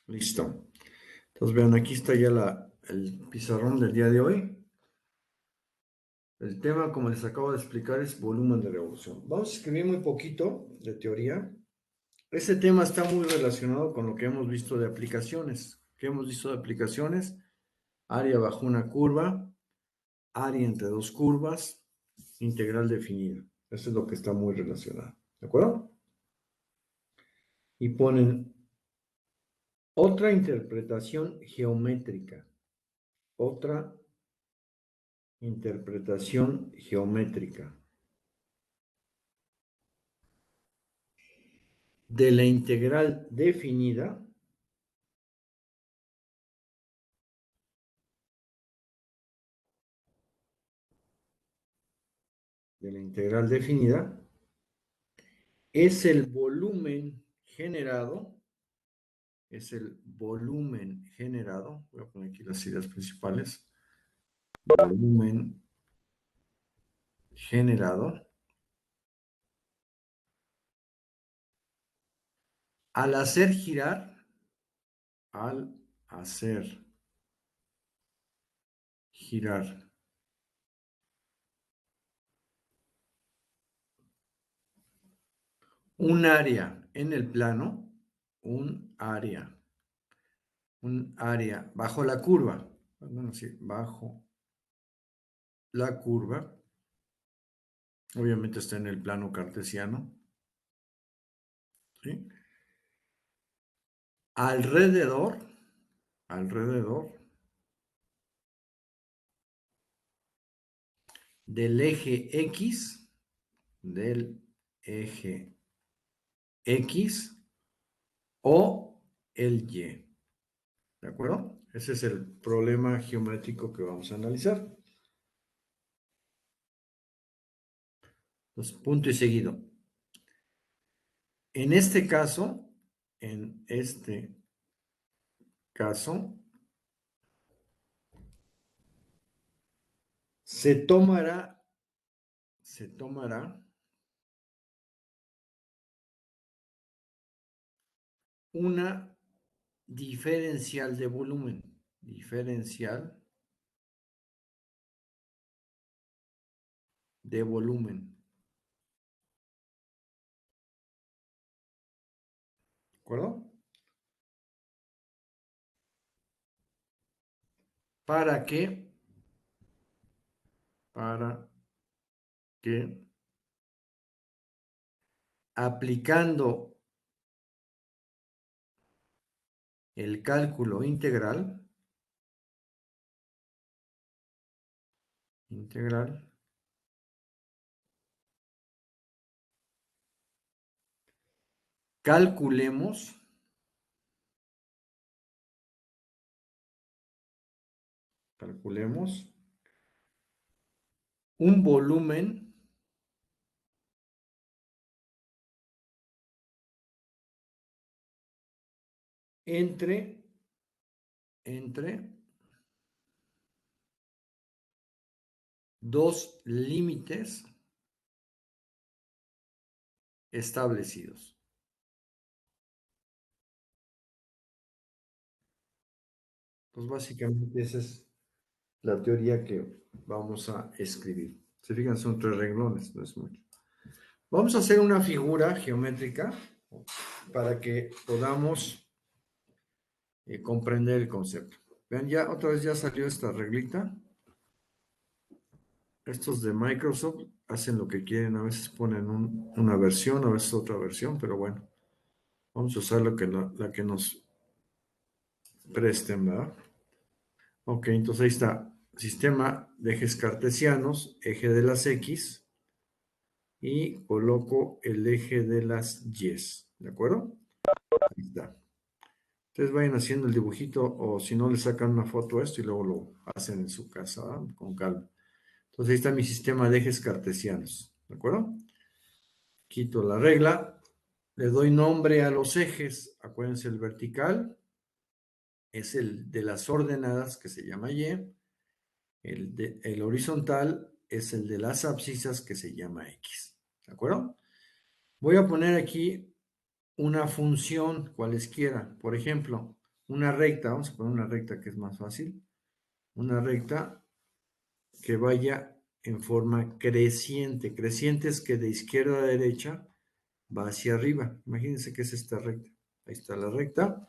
Listo. Entonces vean, aquí está ya el pizarrón del día de hoy. El tema, como les acabo de explicar, es volumen de revolución. Vamos a escribir muy poquito de teoría. Este tema está muy relacionado con lo que hemos visto de aplicaciones. ¿Qué hemos visto de aplicaciones? Área bajo una curva, área entre dos curvas, integral definida. Eso es lo que está muy relacionado. ¿De acuerdo? Y ponen otra interpretación geométrica. Otra interpretación geométrica de la integral definida es el volumen generado, voy a poner aquí las ideas principales, volumen generado al hacer girar un área en el plano, un área bajo la curva, bueno, sí, bajo la curva, obviamente está en el plano cartesiano, ¿sí? Alrededor del eje X, del eje X o el Y. ¿De acuerdo? Ese es el problema geométrico que vamos a analizar. Entonces, punto y seguido. En este caso, se tomará una diferencial de volumen. Diferencial de volumen. ¿De acuerdo? ¿Para qué? Para que aplicando el cálculo integral, calculemos un volumen entre dos límites establecidos. Pues básicamente esa es la teoría que vamos a escribir. Se fijan, son 3 renglones, no es mucho. Vamos a hacer una figura geométrica para que podamos comprender el concepto. Vean, ya otra vez ya salió esta reglita. Estos de Microsoft hacen lo que quieren, a veces ponen una versión, a veces otra versión, pero bueno, vamos a usar la que nos presten, ¿verdad? Ok, entonces ahí está, sistema de ejes cartesianos, eje de las X, y coloco el eje de las Y, ¿de acuerdo? Ahí está. Ustedes vayan haciendo el dibujito o si no le sacan una foto a esto y luego lo hacen en su casa, ¿verdad? Con calma. Entonces ahí está mi sistema de ejes cartesianos, ¿de acuerdo? Quito la regla, le doy nombre a los ejes, acuérdense el vertical es el de las ordenadas que se llama Y, el horizontal es el de las abscisas que se llama X, ¿de acuerdo? Voy a poner aquí una función cualesquiera, por ejemplo, una recta, vamos a poner una recta que es más fácil, una recta que vaya en forma creciente. Creciente es que de izquierda a derecha va hacia arriba. Imagínense que es esta recta. Ahí está la recta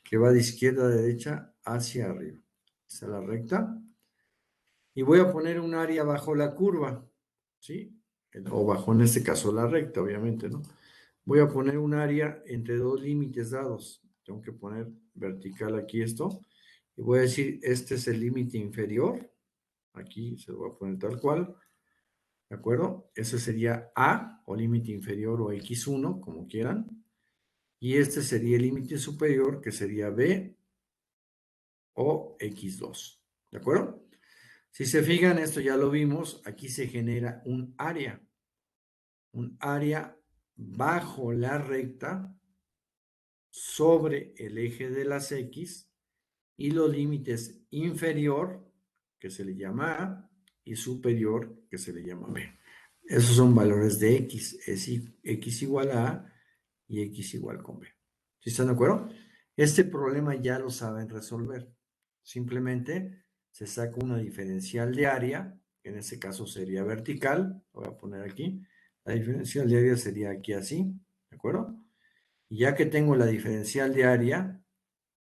que va de izquierda a derecha hacia arriba. Esta es la recta. Y voy a poner un área bajo la curva, ¿sí? O bajo, en este caso, la recta, obviamente, ¿no? Voy a poner un área entre dos límites dados. Tengo que poner vertical aquí esto. Y voy a decir, este es el límite inferior. Aquí se lo voy a poner tal cual. ¿De acuerdo? Eso sería A, o límite inferior, o X1, como quieran. Y este sería el límite superior, que sería B o X2. ¿De acuerdo? Si se fijan, esto ya lo vimos, aquí se genera un área bajo la recta sobre el eje de las X y los límites inferior, que se le llama A, y superior, que se le llama B. Esos son valores de X, es X igual a A y X igual con B. ¿Sí están de acuerdo? Este problema ya lo saben resolver. Simplemente se saca una diferencial de área, que en este caso sería vertical, lo voy a poner aquí. La diferencial de área sería aquí así, ¿de acuerdo? Y ya que tengo la diferencial de área,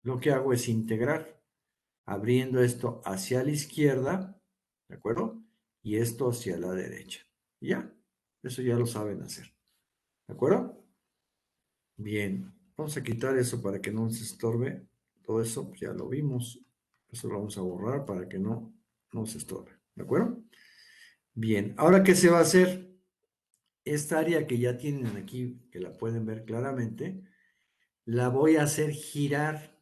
lo que hago es integrar, abriendo esto hacia la izquierda, ¿de acuerdo? Y esto hacia la derecha. Y ya, eso ya lo saben hacer, ¿de acuerdo? Bien, vamos a quitar eso para que no nos estorbe. Todo eso pues ya lo vimos. Eso lo vamos a borrar para que no nos estorbe, ¿de acuerdo? Bien, ahora ¿qué se va a hacer? Esta área que ya tienen aquí, que la pueden ver claramente, la voy a hacer girar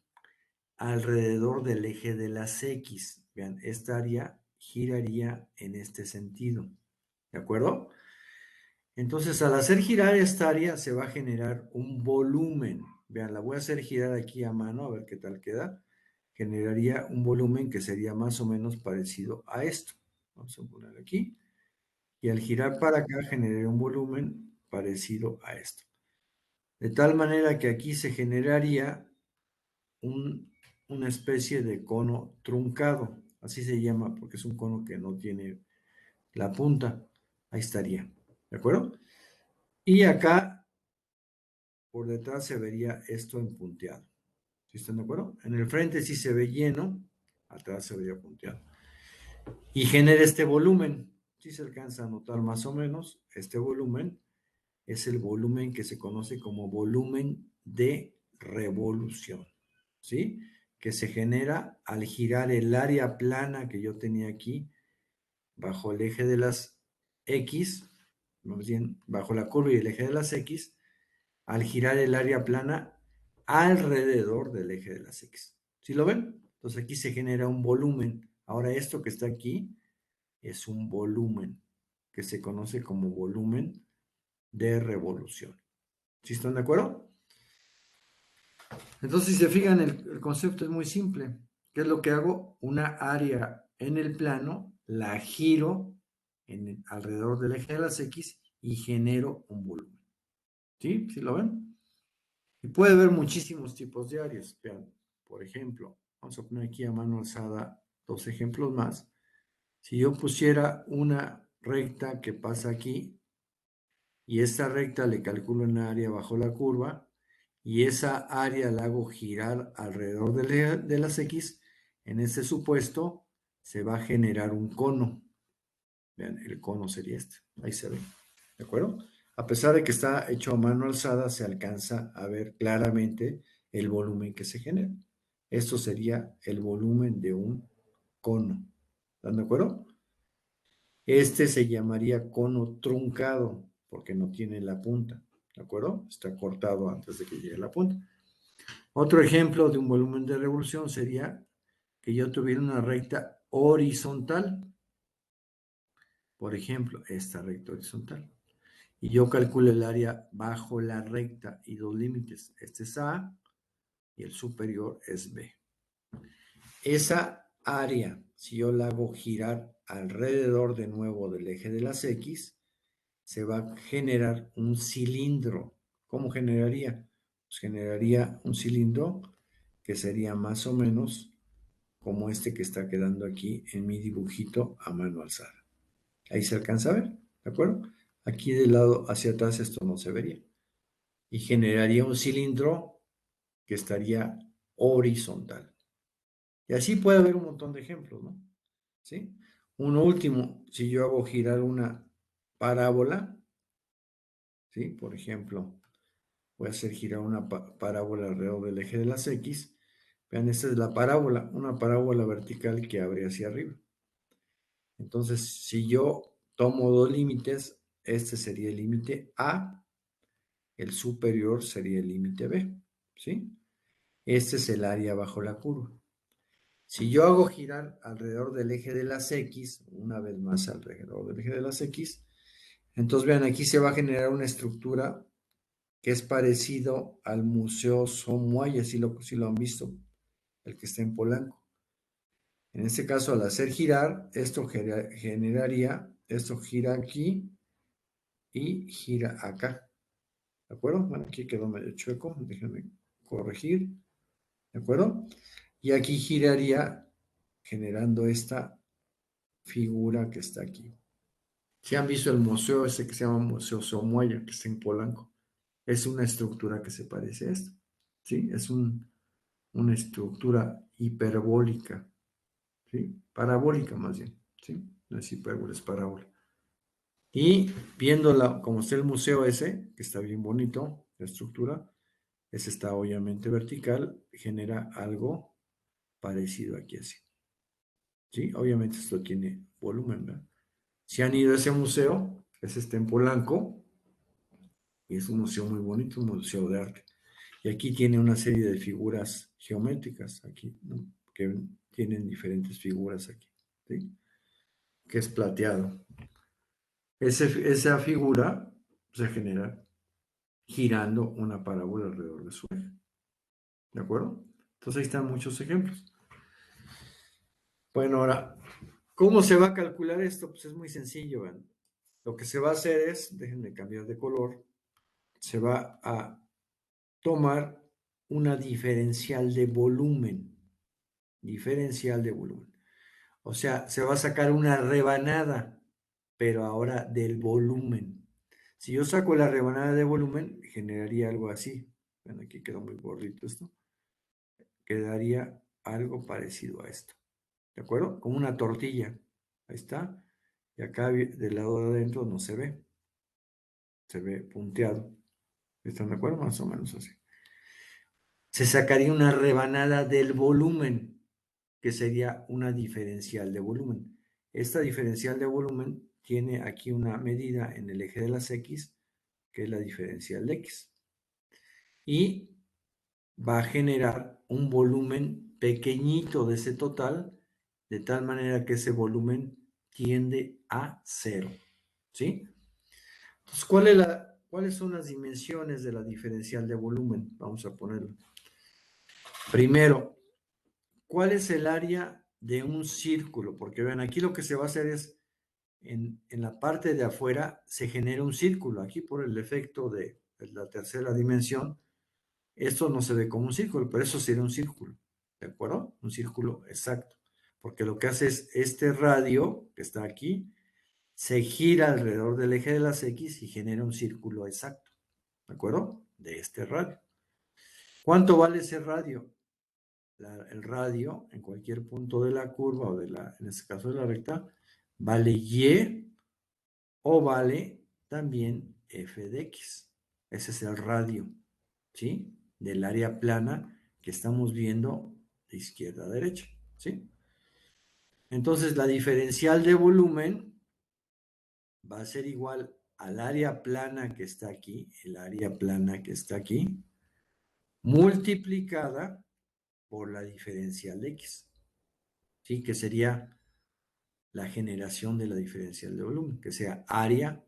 alrededor del eje de las X. Vean, esta área giraría en este sentido. ¿De acuerdo? Entonces, al hacer girar esta área, se va a generar un volumen. Vean, la voy a hacer girar aquí a mano, a ver qué tal queda. Generaría un volumen que sería más o menos parecido a esto. Vamos a poner aquí. Y al girar para acá, generaría un volumen parecido a esto. De tal manera que aquí se generaría una especie de cono truncado, así se llama, porque es un cono que no tiene la punta. Ahí estaría, ¿de acuerdo? Y acá por detrás se vería esto en punteado. ¿Sí están de acuerdo? En el frente sí se ve lleno, atrás se vería punteado. Y genera este volumen. Si se alcanza a notar más o menos, este volumen es el volumen que se conoce como volumen de revolución. ¿Sí? Que se genera al girar el área plana que yo tenía aquí bajo el eje de las X, más bien bajo la curva y el eje de las X, al girar el área plana alrededor del eje de las X. ¿Sí lo ven? Entonces aquí se genera un volumen. Ahora esto que está aquí es un volumen que se conoce como volumen de revolución. ¿Sí están de acuerdo? Entonces, si se fijan, el concepto es muy simple. ¿Qué es lo que hago? Una área en el plano, la giro alrededor del eje de las X y genero un volumen. ¿Sí? ¿Sí lo ven? Y puede haber muchísimos tipos de áreas. Vean, por ejemplo, vamos a poner aquí a mano alzada dos ejemplos más. Si yo pusiera una recta que pasa aquí y esta recta le calculo un área bajo la curva y esa área la hago girar alrededor de las X, en este supuesto se va a generar un cono. Vean, el cono sería este. Ahí se ve. ¿De acuerdo? A pesar de que está hecho a mano alzada, se alcanza a ver claramente el volumen que se genera. Esto sería el volumen de un cono. ¿Están de acuerdo? Este se llamaría cono truncado porque no tiene la punta. ¿De acuerdo? Está cortado antes de que llegue la punta. Otro ejemplo de un volumen de revolución sería que yo tuviera una recta horizontal. Por ejemplo, esta recta horizontal. Y yo calculo el área bajo la recta y dos límites. Este es A y el superior es B. Esa área, si yo la hago girar alrededor de nuevo del eje de las X, se va a generar un cilindro. ¿Cómo generaría? Pues generaría un cilindro que sería más o menos como este que está quedando aquí en mi dibujito a mano alzada. Ahí se alcanza a ver, ¿de acuerdo? Aquí del lado hacia atrás esto no se vería. Y generaría un cilindro que estaría horizontal. Y así puede haber un montón de ejemplos, ¿no? ¿Sí? Uno último, si yo hago girar una parábola, ¿sí? Por ejemplo, voy a hacer girar una parábola alrededor del eje de las X. Vean, esta es la parábola, una parábola vertical que abre hacia arriba. Entonces, si yo tomo dos límites, este sería el límite A, el superior sería el límite B, ¿sí? Este es el área bajo la curva. Si yo hago girar alrededor del eje de las X, una vez más alrededor del eje de las X, entonces vean, aquí se va a generar una estructura que es parecido al Museo Somoaya, si lo han visto, el que está en Polanco. En este caso, al hacer girar, esto generaría, esto gira aquí y gira acá. ¿De acuerdo? Bueno, aquí quedó medio chueco, déjenme corregir. ¿De acuerdo? Y aquí giraría generando esta figura que está aquí. Si han visto el museo ese que se llama Museo Somoya, que está en Polanco, es una estructura que se parece a esta. ¿Sí? Es una estructura hiperbólica, ¿sí? Parabólica más bien, ¿sí? No es hipérbole, es parábola. Y viéndola, como está el museo ese, que está bien bonito, la estructura, ese está obviamente vertical, genera algo parecido aquí así. ¿Sí? Obviamente esto tiene volumen, ¿verdad? Si han ido a ese museo, ese está en Polanco, y es un museo muy bonito, un museo de arte. Y aquí tiene una serie de figuras geométricas, aquí, ¿no? Que tienen diferentes figuras aquí, ¿sí? Que es plateado. Esa figura se genera girando una parábola alrededor de su eje. ¿De acuerdo? Entonces ahí están muchos ejemplos. Bueno, ahora, ¿cómo se va a calcular esto? Pues es muy sencillo, ¿ven? Lo que se va a hacer es, déjenme cambiar de color, se va a tomar una diferencial de volumen. Diferencial de volumen. O sea, se va a sacar una rebanada, pero ahora del volumen. Si yo saco la rebanada de volumen, generaría algo así. Bueno, aquí quedó muy gordito esto. Quedaría algo parecido a esto. ¿De acuerdo? Como una tortilla. Ahí está. Y acá del lado de adentro no se ve. Se ve punteado. ¿Están de acuerdo? Más o menos así. Se sacaría una rebanada del volumen, que sería una diferencial de volumen. Esta diferencial de volumen tiene aquí una medida en el eje de las X, que es la diferencial de X. Y va a generar un volumen pequeñito de ese total, de tal manera que ese volumen tiende a cero. ¿Sí? Entonces, ¿cuáles son las dimensiones de la diferencial de volumen? Vamos a ponerlo. Primero, ¿cuál es el área de un círculo? Porque vean, aquí lo que se va a hacer es, en la parte de afuera se genera un círculo. Aquí por el efecto de la tercera dimensión, esto no se ve como un círculo, pero eso sería un círculo. ¿De acuerdo? Un círculo exacto. Porque lo que hace es este radio que está aquí, se gira alrededor del eje de las X y genera un círculo exacto. ¿De acuerdo? De este radio. ¿Cuánto vale ese radio? El radio en cualquier punto de la curva o en este caso de la recta, vale Y o vale también F de X. Ese es el radio, ¿sí? Del área plana que estamos viendo de izquierda a derecha, ¿sí? Entonces la diferencial de volumen va a ser igual al área plana que está aquí, el área plana que está aquí, multiplicada por la diferencial de X, ¿sí? Que sería la generación de la diferencial de volumen, que sea área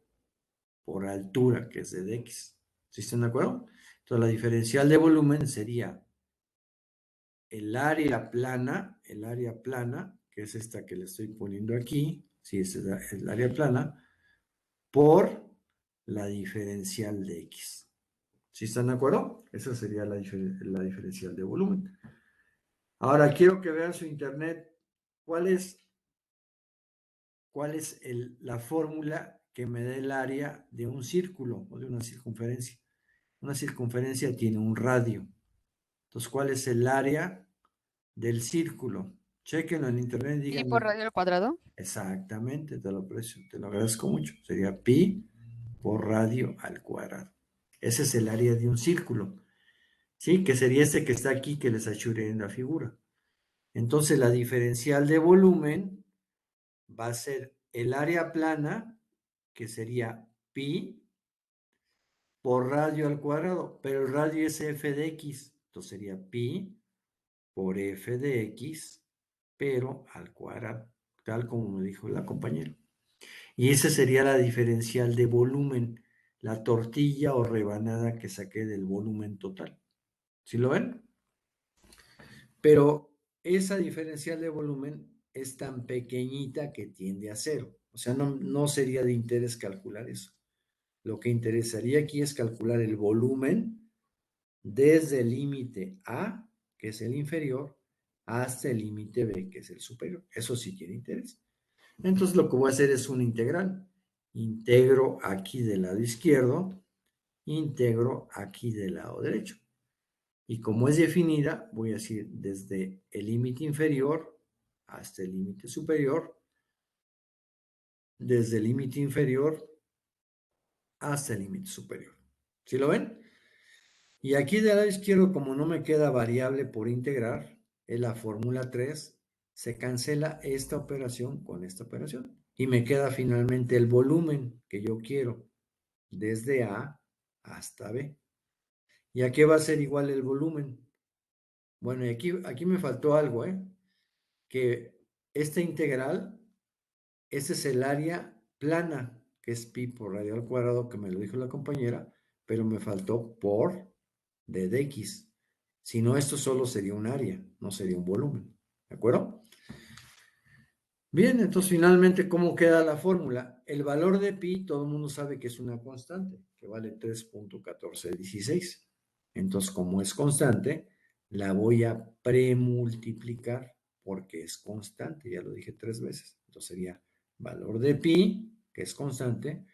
por altura, que es de X. ¿Sí están de acuerdo? Entonces la diferencial de volumen sería el área plana, que es esta que le estoy poniendo aquí, sí, es el área plana, por la diferencial de X. ¿Sí están de acuerdo? Esa sería la diferencial de volumen. Ahora quiero que vean su internet. ¿Cuál es la fórmula que me da el área de un círculo o de una circunferencia? Una circunferencia tiene un radio. Entonces, ¿cuál es el área del círculo? Chequenlo en internet y Pi por díganme. radio al cuadrado. Exactamente, te lo aprecio, te lo agradezco mucho. Sería pi por radio al cuadrado. Ese es el área de un círculo, ¿sí? Que sería este que está aquí, que les achuré en la figura. Entonces, la diferencial de volumen va a ser el área plana, que sería pi por radio al cuadrado, pero el radio es f de x, entonces sería pi por f de x, pero al cuadrado, tal como me dijo la compañera. Y esa sería la diferencial de volumen, la tortilla o rebanada que saqué del volumen total. ¿Sí lo ven? Pero esa diferencial de volumen es tan pequeñita que tiende a cero. O sea, no sería de interés calcular eso. Lo que interesaría aquí es calcular el volumen desde el límite A, que es el inferior, hasta el límite B, que es el superior. Eso sí tiene interés. Entonces lo que voy a hacer es una integral. Integro aquí del lado izquierdo, integro aquí del lado derecho. Y como es definida, voy a decir desde el límite inferior hasta el límite superior, desde el límite inferior hasta el límite superior. ¿Sí lo ven? Y aquí del lado izquierdo, como no me queda variable por integrar, es la fórmula 3, se cancela esta operación con esta operación. Y me queda finalmente el volumen que yo quiero, desde A hasta B. ¿Y a qué va a ser igual el volumen? Bueno, y aquí me faltó algo, que esta integral, ese es el área plana, que es pi por radio al cuadrado, que me lo dijo la compañera, pero me faltó por d de x. Si no, esto solo sería un área, no sería un volumen. ¿De acuerdo? Bien, entonces finalmente, ¿cómo queda la fórmula? El valor de pi, todo el mundo sabe que es una constante, que vale 3.1416. Entonces, como es constante, la voy a premultiplicar porque es constante, ya lo dije 3 veces. Entonces sería valor de pi, que es constante,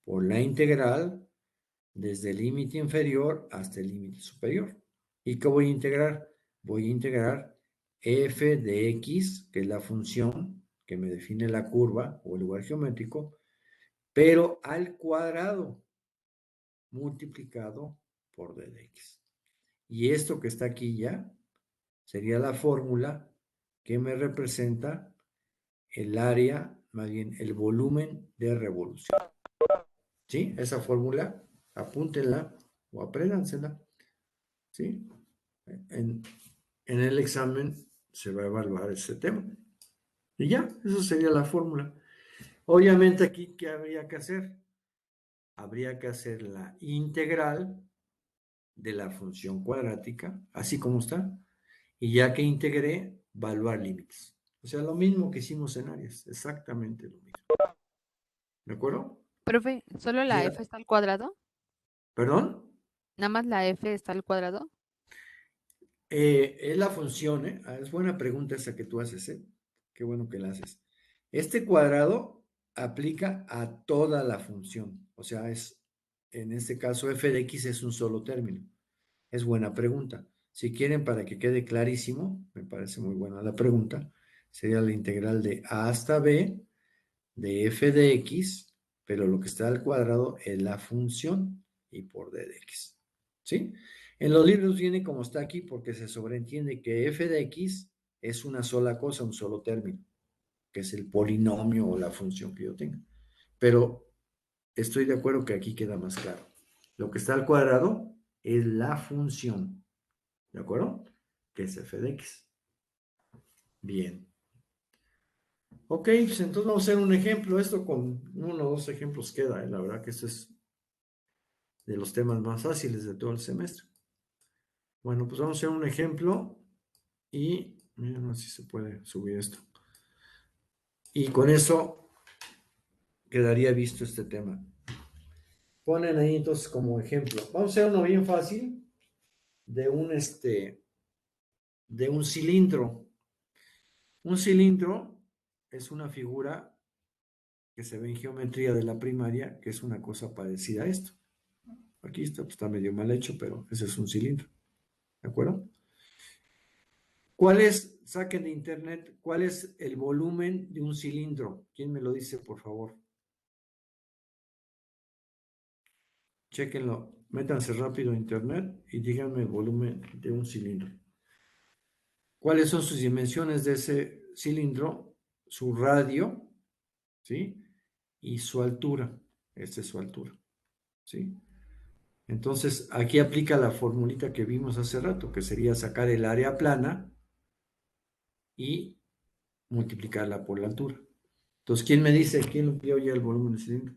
por la integral desde el límite inferior hasta el límite superior. ¿Y qué voy a integrar? Voy a integrar f de x, que es la función que me define la curva o el lugar geométrico, pero al cuadrado multiplicado por d de x. Y esto que está aquí ya sería la fórmula que me representa el área, más bien el volumen de revolución. ¿Sí? Esa fórmula, apúntenla o apréndansela. ¿Sí? En, en el examen se va a evaluar ese tema. Y ya, eso sería la fórmula. Obviamente aquí, ¿qué habría que hacer? Habría que hacer la integral de la función cuadrática, así como está, y ya que integré, evaluar límites. O sea, lo mismo que hicimos en áreas, exactamente lo mismo. ¿De acuerdo? Profe, ¿solo la Ya, f está al cuadrado? ¿perdón? ¿Nada más la f está al cuadrado? Es la función, ¿eh? Es buena pregunta esa que tú haces, ¿eh? Qué bueno que la haces. Este cuadrado aplica a toda la función, o sea, en este caso, f de x es un solo término. Es buena pregunta. Si quieren, para que quede clarísimo, me parece muy buena la pregunta, sería la integral de a hasta b de f de x, pero lo que está al cuadrado es la función y por d de x. ¿Sí? En los libros viene como está aquí porque se sobreentiende que f de x es una sola cosa, un solo término, que es el polinomio o la función que yo tenga. Pero estoy de acuerdo que aquí queda más claro. Lo que está al cuadrado es la función, ¿de acuerdo? Que es f de x. Bien. Ok, pues entonces vamos a hacer un ejemplo. Esto con uno o dos ejemplos queda, ¿eh? La verdad que esto es de los temas más fáciles de todo el semestre. Bueno, pues vamos a hacer un ejemplo y miren si se puede subir esto. Y con eso quedaría visto este tema. Ponen ahí entonces como ejemplo. Vamos a hacer uno bien fácil de de un cilindro. Un cilindro es una figura que se ve en geometría de la primaria, que es una cosa parecida a esto. Aquí está, pues está medio mal hecho, pero ese es un cilindro. ¿De acuerdo? Saquen de internet, cuál es el volumen de un cilindro? ¿Quién me lo dice, por favor? Chéquenlo, métanse rápido a internet y díganme el volumen de un cilindro. ¿Cuáles son sus dimensiones de ese cilindro? Su radio, ¿sí? Y su altura. Esta es su altura, ¿sí? Entonces, aquí aplica la formulita que vimos hace rato, que sería sacar el área plana y multiplicarla por la altura. Entonces, ¿quién me dice? ¿Quién vio ya el volumen del cilindro?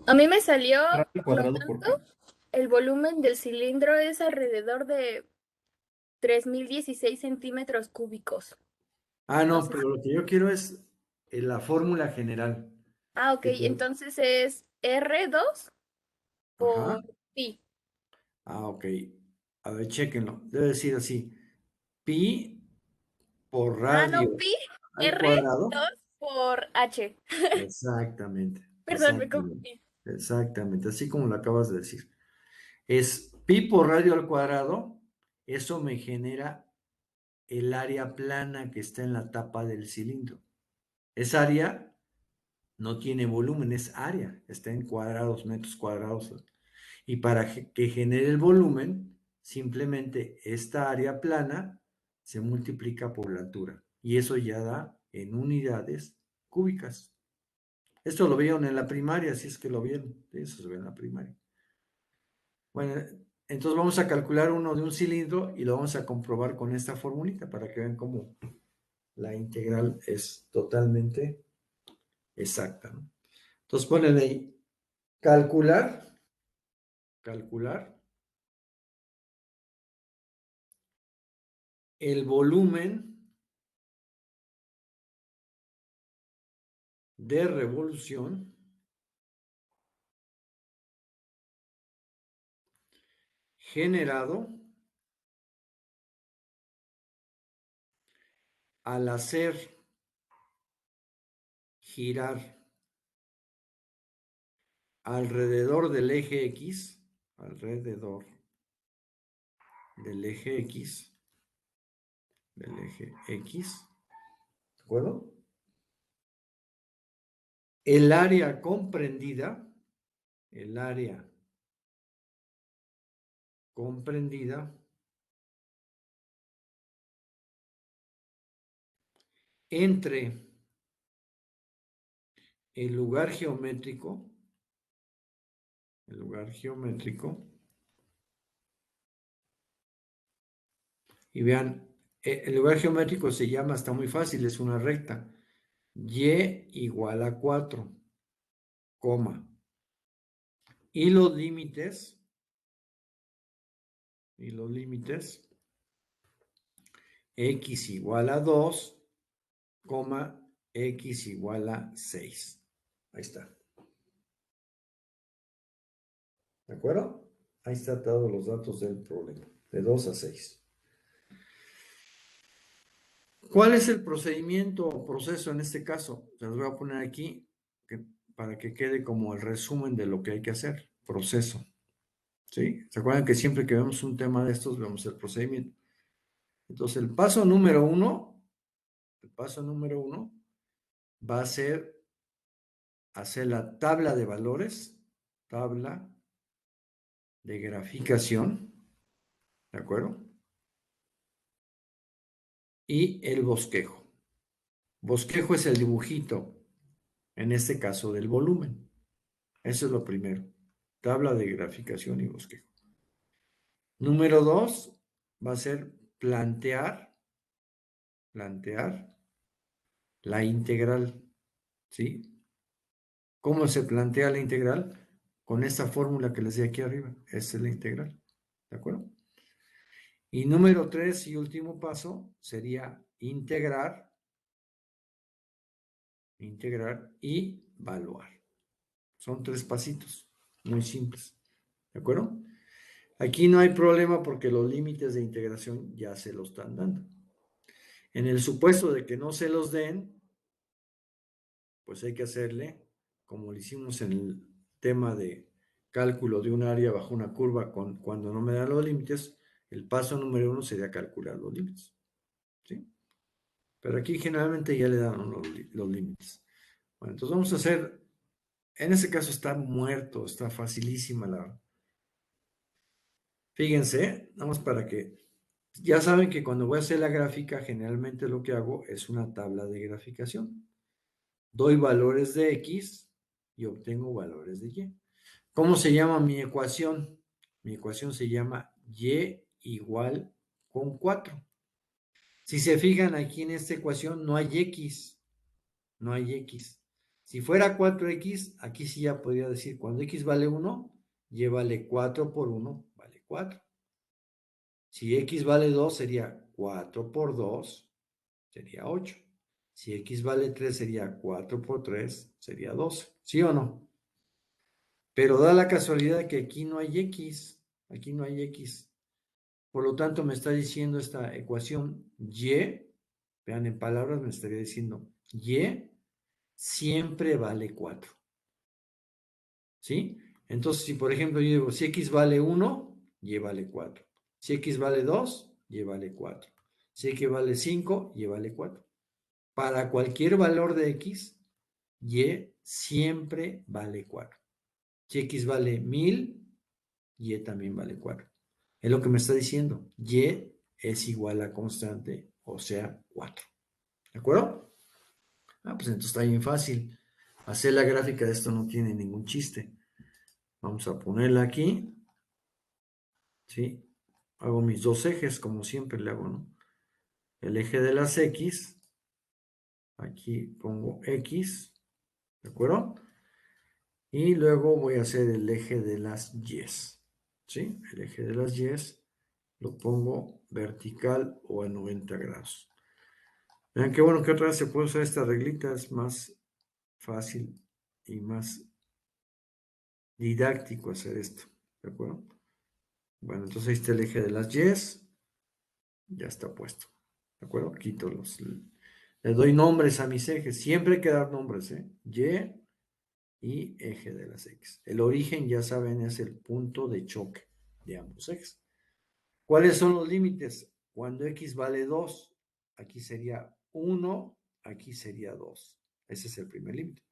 A mí me salió, ¿Radio no cuadrado por tanto, qué? el volumen del cilindro es alrededor de 3016 centímetros cúbicos. Ah, No no, sé. pero lo que yo quiero es la fórmula general. Ah, ok, Que te- entonces es R2 Ajá. por pi. Ah, ok. A ver, chéquenlo. Debe decir así. Pi por Ah, no, radio pi, al cuadrado. R2 por H. Exactamente. Perdón, me Exactamente. confundí. Exactamente. Así como lo acabas de decir. Es pi por radio al cuadrado. Eso me genera el área plana que está en la tapa del cilindro. Esa área no tiene volumen, es área. Está en cuadrados, metros cuadrados. Y para que genere el volumen, simplemente esta área plana se multiplica por la altura. Y eso ya da en unidades cúbicas. Esto lo vieron en la primaria, si es que lo vieron. Eso se ve en la primaria. Bueno, entonces vamos a calcular uno de un cilindro y lo vamos a comprobar con esta formulita para que vean cómo la integral es totalmente exacta, ¿no? Entonces ponen ahí calcular, calcular el volumen de revolución generado al hacer girar alrededor del eje X, alrededor del eje X, ¿de acuerdo? El área comprendida, el área comprendida entre el lugar geométrico, el lugar geométrico, y vean, el lugar geométrico se llama, está muy fácil, es una recta, y igual a 4, coma, y los límites, x igual a 2, coma, x igual a 6. Ahí está. ¿De acuerdo? Ahí están todos los datos del problema, de 2 a 6. ¿Cuál es el procedimiento o proceso en este caso? Se los voy a poner aquí para que quede como el resumen de lo que hay que hacer. Proceso. ¿Sí? ¿Se acuerdan que siempre que vemos un tema de estos, vemos el procedimiento? Entonces, el paso número uno va a ser hacer la tabla de valores, tabla de graficación, ¿de acuerdo? Y el bosquejo. Bosquejo es el dibujito, en este caso del volumen. Eso es lo primero. Tabla de graficación y bosquejo. Número 2 va a ser plantear la integral, ¿sí? ¿Cómo se plantea la integral? Con esta fórmula que les di aquí arriba. Esa es la integral, ¿de acuerdo? Y número 3 y último paso sería integrar y evaluar. Son 3 pasitos, muy simples. ¿De acuerdo? Aquí no hay problema porque los límites de integración ya se los están dando. En el supuesto de que no se los den, pues hay que hacerle, como lo hicimos en el tema de cálculo de un área bajo una curva cuando no me dan los límites, el paso número 1 sería calcular los límites. ¿Sí? Pero aquí generalmente ya le dan los límites. Bueno, entonces vamos a hacer, en este caso está muerto, está facilísima la... Fíjense, vamos para que... Ya saben que cuando voy a hacer la gráfica, generalmente lo que hago es una tabla de graficación. Doy valores de X y obtengo valores de Y. ¿Cómo se llama mi ecuación? Mi ecuación se llama Y igual con 4. Si se fijan aquí en esta ecuación, no hay X. No hay X. Si fuera 4X, aquí sí ya podría decir, cuando X vale 1, Y vale 4 por 1, vale 4. Si X vale 2, sería 4 por 2, sería 8. Si X vale 3, sería 4 por 3, sería 12. ¿Sí o no? Pero da la casualidad que aquí no hay X. Aquí no hay X. Por lo tanto, me está diciendo esta ecuación Y, vean en palabras, me estaría diciendo Y siempre vale 4. ¿Sí? Entonces, si por ejemplo yo digo, si X vale 1, Y vale 4. Si X vale 2, Y vale 4. Si X vale 5, Y vale 4. Para cualquier valor de X, Y siempre vale 4. Si X vale 1000, Y también vale 4. Es lo que me está diciendo. Y es igual a constante, o sea, 4. ¿De acuerdo? Pues entonces está bien fácil. Hacer la gráfica de esto no tiene ningún chiste. Vamos a ponerla aquí. ¿Sí? Hago mis dos ejes, como siempre le hago, ¿no? El eje de las X. Aquí pongo X. ¿De acuerdo? Y luego voy a hacer el eje de las Y. ¿Sí? El eje de las Y lo pongo vertical o a 90 grados. Vean qué bueno que otra vez se puede usar esta reglita, es más fácil y más didáctico hacer esto. ¿De acuerdo? Bueno, entonces ahí está el eje de las Y, ya está puesto. ¿De acuerdo? Quito le doy nombres a mis ejes, siempre hay que dar nombres, ¿eh? Y eje de las X. El origen, ya saben, es el punto de choque de ambos ejes. ¿Cuáles son los límites? Cuando X vale 2, aquí sería 1, aquí sería 2. Ese es el primer límite.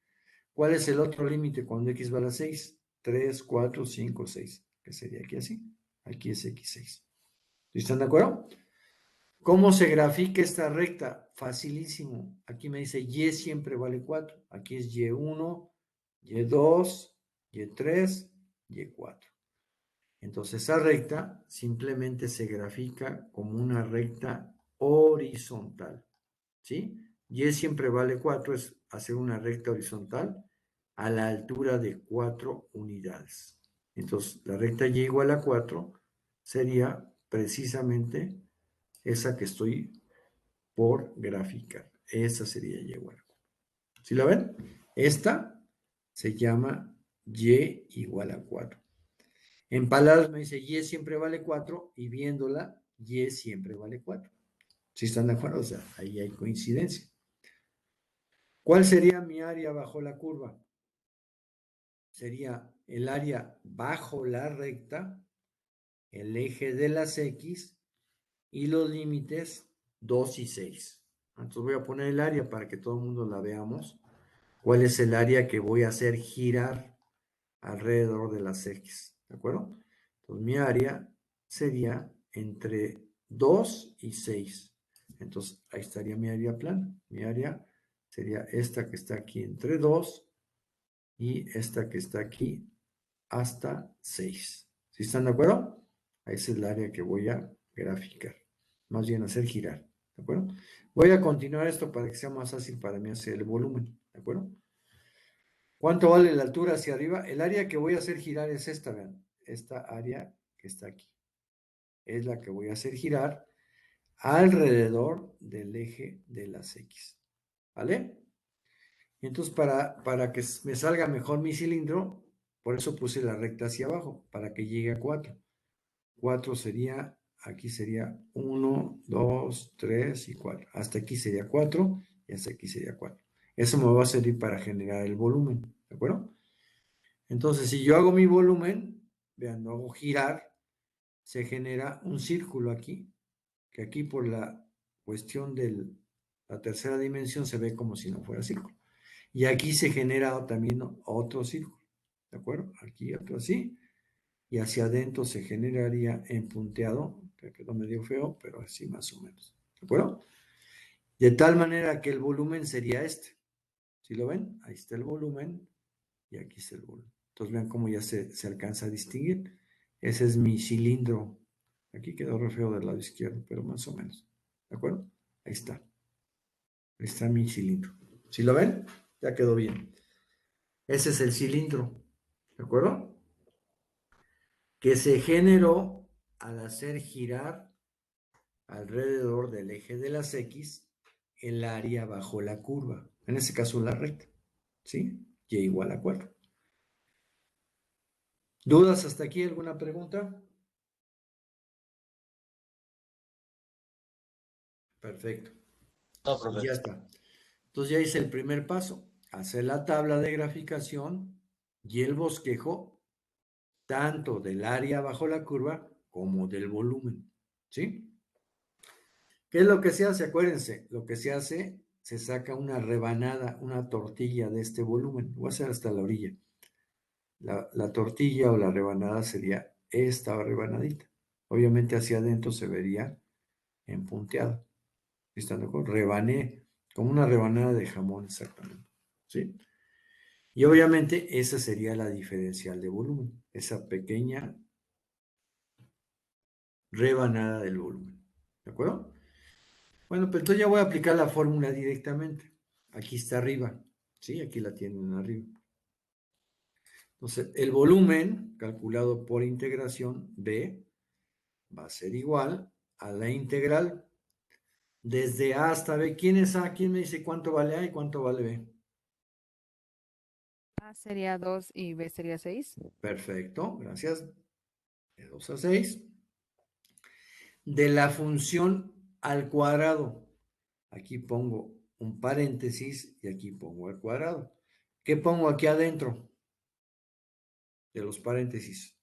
¿Cuál es el otro límite cuando X vale 6? 3, 4, 5, 6. Que sería aquí así. Aquí es X6. ¿Están de acuerdo? ¿Cómo se grafica esta recta? Facilísimo. Aquí me dice Y siempre vale 4. Aquí es Y1, Y2, Y3, Y4. Entonces esa recta simplemente se grafica como una recta horizontal. ¿Sí? Y siempre vale 4, es hacer una recta horizontal a la altura de 4 unidades. Entonces la recta Y igual a 4 sería precisamente esa que estoy por graficar. Esa sería Y igual a 4. ¿Sí la ven? Esta se llama Y igual a 4. En palabras me dice Y siempre vale 4 y viéndola Y siempre vale 4. ¿Sí están de acuerdo? O sea, ahí hay coincidencia. ¿Cuál sería mi área bajo la curva? Sería el área bajo la recta, el eje de las X y los límites 2 y 6. Entonces voy a poner el área para que todo el mundo la veamos. ¿Cuál es el área que voy a hacer girar alrededor de las X? ¿De acuerdo? Entonces mi área sería entre 2 y 6. Entonces ahí estaría mi área plana. Mi área sería esta que está aquí entre 2 y esta que está aquí hasta 6. ¿Sí están de acuerdo? Esa es el área que voy a graficar. Más bien hacer girar. ¿De acuerdo? Voy a continuar esto para que sea más fácil para mí hacer el volumen. ¿De acuerdo? ¿Cuánto vale la altura hacia arriba? El área que voy a hacer girar es esta, vean. Esta área que está aquí. Es la que voy a hacer girar alrededor del eje de las X. ¿Vale? Entonces, para que me salga mejor mi cilindro, Por eso puse la recta hacia abajo, para que llegue a 4. 4 sería, aquí sería 1, 2, 3 y 4. Hasta aquí sería 4 y hasta aquí sería 4. Eso me va a servir para generar el volumen, ¿de acuerdo? Entonces, si yo hago mi volumen, vean, lo hago girar, se genera un círculo aquí, que aquí por la cuestión de la tercera dimensión se ve como si no fuera círculo. Y aquí se genera también otro círculo, ¿de acuerdo? Aquí otro así, y hacia adentro se generaría en punteado, que quedó medio feo, pero así más o menos, ¿de acuerdo? De tal manera que el volumen sería este. ¿Sí lo ven? Ahí está el volumen y aquí está el volumen. Entonces vean cómo ya se alcanza a distinguir. Ese es mi cilindro. Aquí quedó re feo del lado izquierdo, pero más o menos. ¿De acuerdo? Ahí está. Ahí está mi cilindro. ¿Sí lo ven? Ya quedó bien. Ese es el cilindro. ¿De acuerdo? Que se generó al hacer girar alrededor del eje de las X el área bajo la curva. En este caso la recta. ¿Sí? Y igual a 4. ¿Dudas hasta aquí? ¿Alguna pregunta? Perfecto. No, Pues profe. ya está. Entonces ya hice el primer paso. Hacer la tabla de graficación y el bosquejo tanto del área bajo la curva como del volumen. ¿Sí? ¿Qué es lo que se hace? Acuérdense, lo que se hace, se saca una rebanada, una tortilla de este volumen. Voy a hacer hasta la orilla. La tortilla o la rebanada sería esta rebanadita. Obviamente hacia adentro se vería en punteado. ¿Están de acuerdo? Rebané, como una rebanada de jamón exactamente. ¿Sí? Y obviamente esa sería la diferencial de volumen, esa pequeña rebanada del volumen. ¿De acuerdo? Bueno, pues entonces ya voy a aplicar la fórmula directamente. Aquí está arriba. ¿Sí? Aquí la tienen arriba. Entonces, el volumen calculado por integración B va a ser igual a la integral desde A hasta B. ¿Quién es A? ¿Quién me dice cuánto vale A y cuánto vale B? A sería 2 y B sería 6. Perfecto, gracias. De 2 a 6. De la función al cuadrado. Aquí pongo un paréntesis y aquí pongo al cuadrado. ¿Qué pongo aquí adentro de los paréntesis?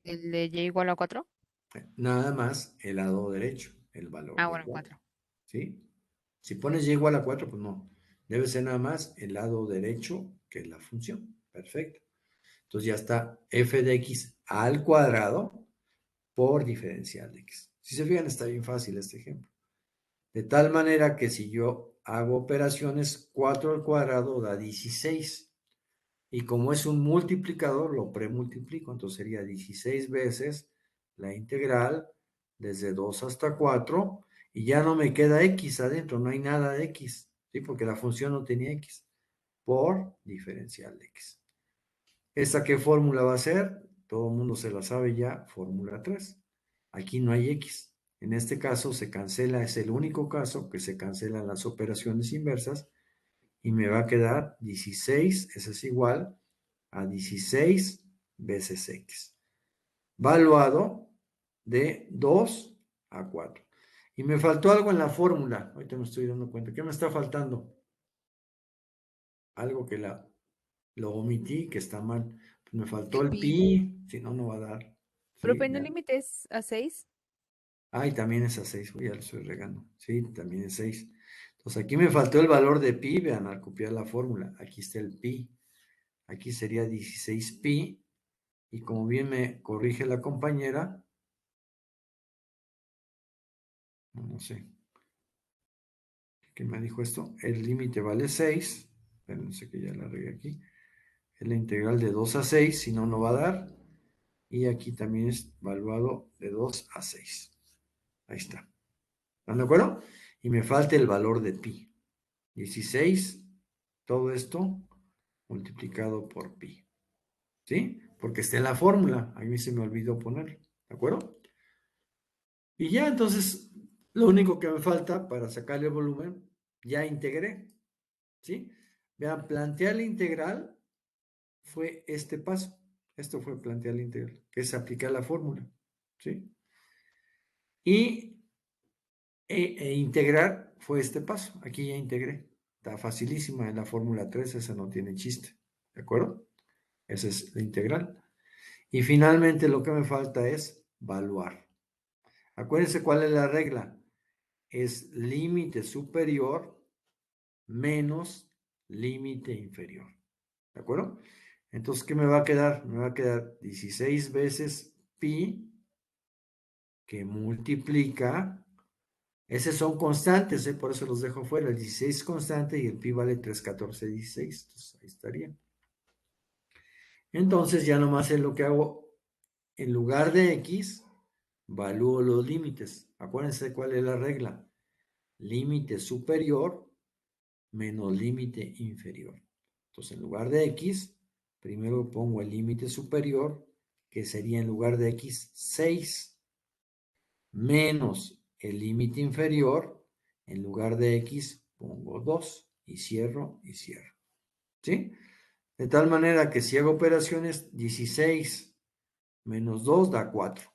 ¿El de Y igual a 4? Nada más el lado derecho, el valor Ah, de bueno, 4. 4. ¿Sí? Si pones y igual a 4, pues no. Debe ser nada más el lado derecho, que es la función. Perfecto. Entonces ya está f de x al cuadrado por diferencial de x. Si se fijan, está bien fácil este ejemplo. De tal manera que si yo hago operaciones, 4 al cuadrado da 16. Y como es un multiplicador, lo premultiplico. Entonces sería 16 veces la integral desde 2 hasta 4. Y ya no me queda x adentro, no hay nada de x. ¿Sí? Porque la función no tenía x. Por diferencial de x. ¿Esta qué fórmula va a ser? Todo el mundo se la sabe ya, fórmula 3. Aquí no hay x. En este caso se cancela, es el único caso que se cancelan las operaciones inversas y me va a quedar 16, eso es igual a 16 veces x. Valuado de 2 a 4. Y me faltó algo en la fórmula. Ahorita me estoy dando cuenta. ¿Qué me está faltando? Algo que lo omití, que está mal. Pues me faltó El el pi. pi, si no, no va a dar. ¿Sí? Profe, ¿no límites a 6? Ah, y también es a 6, ya lo estoy regando. Sí, también es 6. Entonces aquí me faltó el valor de pi, vean, al copiar la fórmula. Aquí está el pi. Aquí sería 16 pi. Y como bien me corrige la compañera, no sé, ¿qué me dijo esto? El límite vale 6. Pero no sé que ya la regué aquí. Es la integral de 2 a 6, si no, no va a dar. Y aquí también es valuado de 2 a 6. Ahí está. ¿Están de acuerdo? Y me falta el valor de pi. 16, todo esto multiplicado por pi. ¿Sí? Porque está en la fórmula. A mí se me olvidó ponerlo. ¿De acuerdo? Y ya entonces, lo único que me falta para sacarle el volumen, ya integré. ¿Sí? Vean, plantear la integral fue este paso. Esto fue plantear la integral, que es aplicar la fórmula, ¿sí? Y integrar fue este paso. Aquí ya integré. Está facilísima en la fórmula 3, esa no tiene chiste, ¿de acuerdo? Esa es la integral. Y finalmente lo que me falta es evaluar. Acuérdense cuál es la regla. Es límite superior menos límite inferior. ¿De acuerdo? Entonces, ¿qué me va a quedar? Me va a quedar 16 veces pi que multiplica. Esos son constantes, por eso los dejo fuera. El 16 es constante y el pi vale 3,1416. Entonces, ahí estaría. Entonces, ya nomás es lo que hago. En lugar de x, evalúo los límites. Acuérdense cuál es la regla. Límite superior menos límite inferior. Entonces, en lugar de x, primero pongo el límite superior, que sería en lugar de x, 6, menos el límite inferior, en lugar de x, pongo 2, y cierro, y cierro. ¿Sí? De tal manera que si hago operaciones, 16 menos 2 da 4.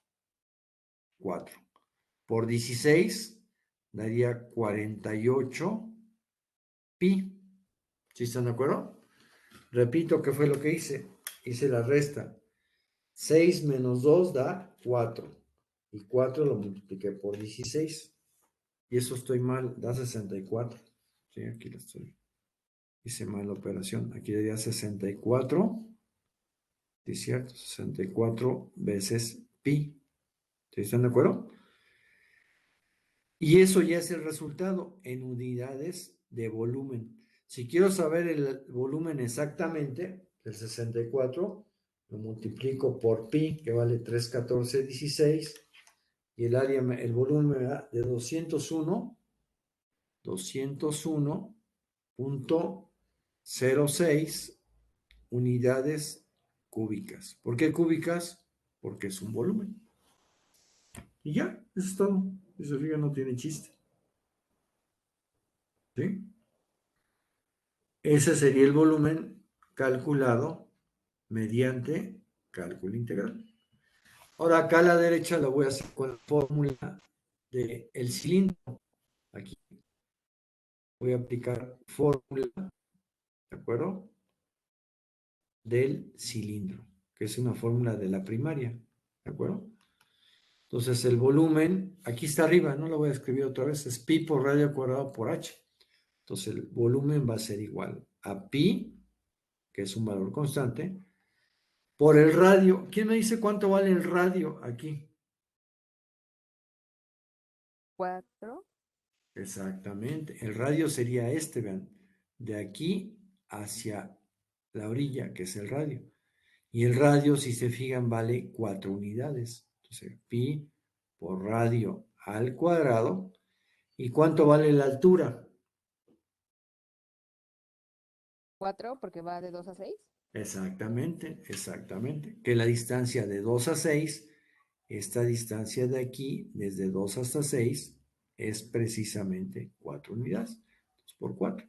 4. Por 16 daría 48 pi. ¿Sí están de acuerdo? Repito, ¿qué fue lo que hice? Hice la resta. 6 menos 2 da 4. Y 4 lo multipliqué por 16. Y eso estoy mal, da 64. Sí, aquí lo estoy. Hice mal la operación. Aquí daría 64. Sí, es cierto. 64 veces pi. ¿Sí están de acuerdo? Y eso ya es el resultado en unidades de volumen. Si quiero saber el volumen exactamente, el 64, lo multiplico por pi, que vale 3,1416, y el área, el volumen me da de 201.06 unidades cúbicas. ¿Por qué cúbicas? Porque es un volumen. Y ya, eso es todo. Eso no tiene chiste. ¿Sí? Ese sería el volumen calculado mediante cálculo integral. Ahora acá a la derecha lo voy a hacer con la fórmula del cilindro. Aquí voy a aplicar fórmula, ¿de acuerdo? Del cilindro, que es una fórmula de la primaria, ¿de acuerdo? Entonces el volumen, aquí está arriba, no lo voy a escribir otra vez, es pi por radio cuadrado por h. Entonces el volumen va a ser igual a pi, que es un valor constante, por el radio. ¿Quién me dice cuánto vale el radio aquí? 4. Exactamente. El radio sería este, vean, de aquí hacia la orilla, que es el radio. Y el radio, si se fijan, vale 4 unidades. Entonces, pi por radio al cuadrado. ¿Y cuánto vale la altura? 4 porque va de 2 a 6. Exactamente, exactamente. Que la distancia de 2 a 6, esta distancia de aquí, desde 2 hasta 6, es precisamente 4 unidades. 2 por 4.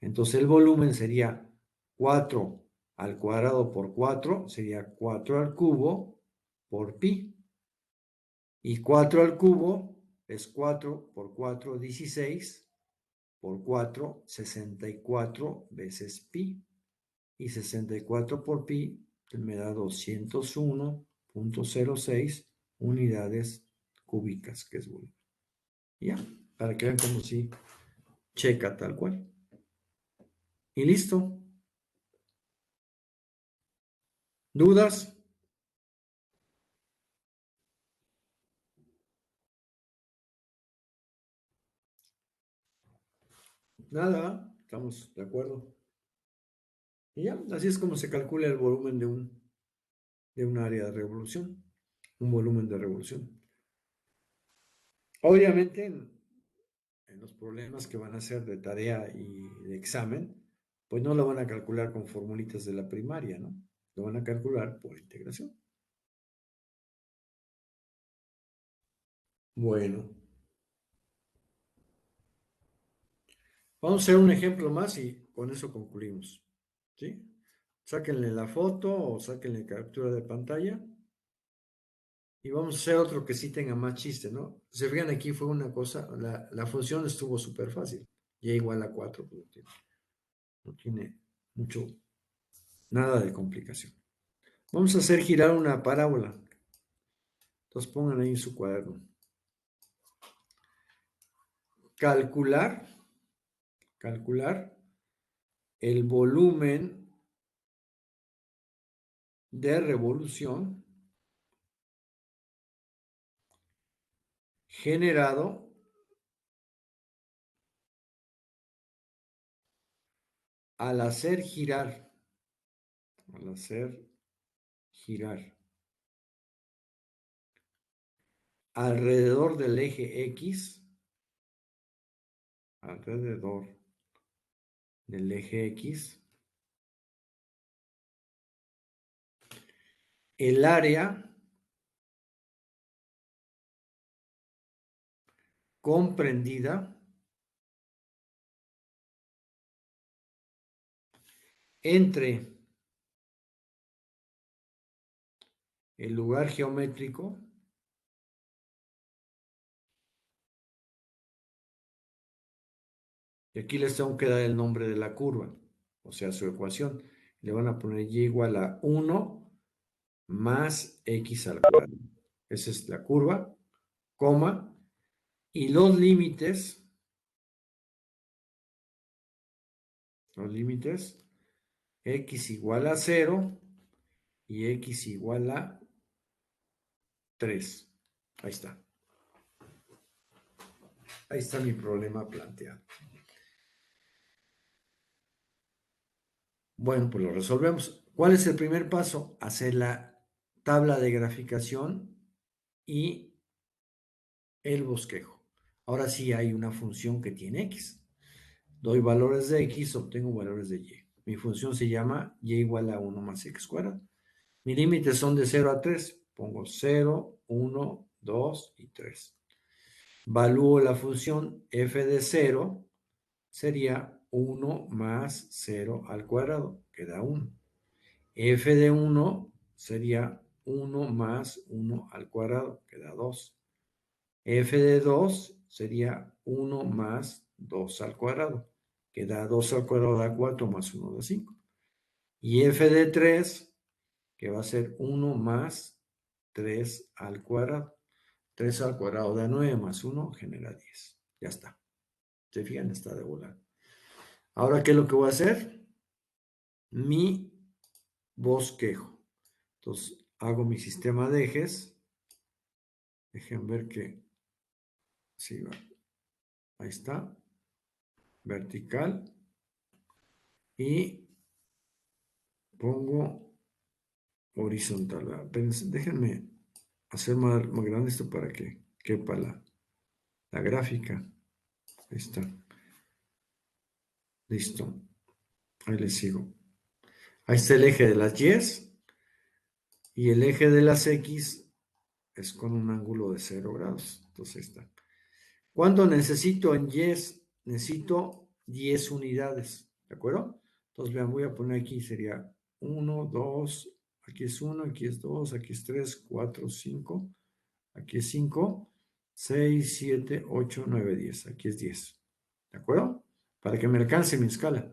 Entonces el volumen sería 4 al cuadrado por 4, sería 4 al cubo por pi. Y 4 al cubo es 4 por 4, 16, por 4, 64 veces pi. Y 64 por pi me da 201.06 unidades cúbicas, que es volumen. Ya, para que vean cómo si checa tal cual. Y listo. ¿Dudas? Nada, estamos de acuerdo. Y ya, así es como se calcula el volumen de un área de revolución, un volumen de revolución. Obviamente, en los problemas que van a ser de tarea y de examen, pues no lo van a calcular con formulitas de la primaria, ¿no? Lo van a calcular por integración. Bueno, vamos a hacer un ejemplo más y con eso concluimos, ¿sí? Sáquenle la foto o sáquenle captura de pantalla. Y vamos a hacer otro que sí tenga más chiste, ¿no? Se fijan, aquí fue una cosa, la función estuvo súper fácil. Y igual a 4, pues no tiene mucho, nada de complicación. Vamos a hacer girar una parábola. Entonces pongan ahí en su cuaderno. Calcular el volumen de revolución generado al hacer girar alrededor del eje X, el área comprendida entre el lugar geométrico y aquí les tengo que dar el nombre de la curva, o sea, su ecuación. Le van a poner y igual a 1 más x al cuadrado. Esa es la curva, coma, y los límites, x igual a 0 y x igual a 3. Ahí está. Ahí está mi problema planteado. Bueno, pues lo resolvemos. ¿Cuál es el primer paso? Hacer la tabla de graficación y el bosquejo. Ahora sí hay una función que tiene x. Doy valores de x, obtengo valores de y. Mi función se llama y igual a 1 más x cuadrado. Mis límites son de 0 a 3. Pongo 0, 1, 2 y 3. Valúo la función f de 0, sería 1 más 0 al cuadrado, que da 1. F de 1 sería 1 más 1 al cuadrado, que da 2. F de 2 sería 1 más 2 al cuadrado, que da 2 al cuadrado da 4 más 1 da 5. Y f de 3, que va a ser 1 más 3 al cuadrado. 3 al cuadrado da 9 más 1 genera 10. Ya está. ¿Se fijan? Está de volar. Ahora, ¿qué es lo que voy a hacer? Mi bosquejo. Entonces, hago mi sistema de ejes. Dejen ver que sí va. Ahí está. Vertical. Y pongo horizontal. Déjenme hacer más grande esto para que quepa la gráfica. Ahí está. Listo. Ahí les sigo. Ahí está el eje de las Y y el eje de las X es con un ángulo de 0 grados. Entonces ahí está. ¿Cuánto necesito en Y? Necesito 10 unidades. ¿De acuerdo? Entonces vean, voy a poner aquí, sería 1, 2, aquí es 1, aquí es 2, aquí es 3, 4, 5, aquí es 5, 6, 7, 8, 9, 10. Aquí es 10. ¿De acuerdo? Para que me alcance mi escala.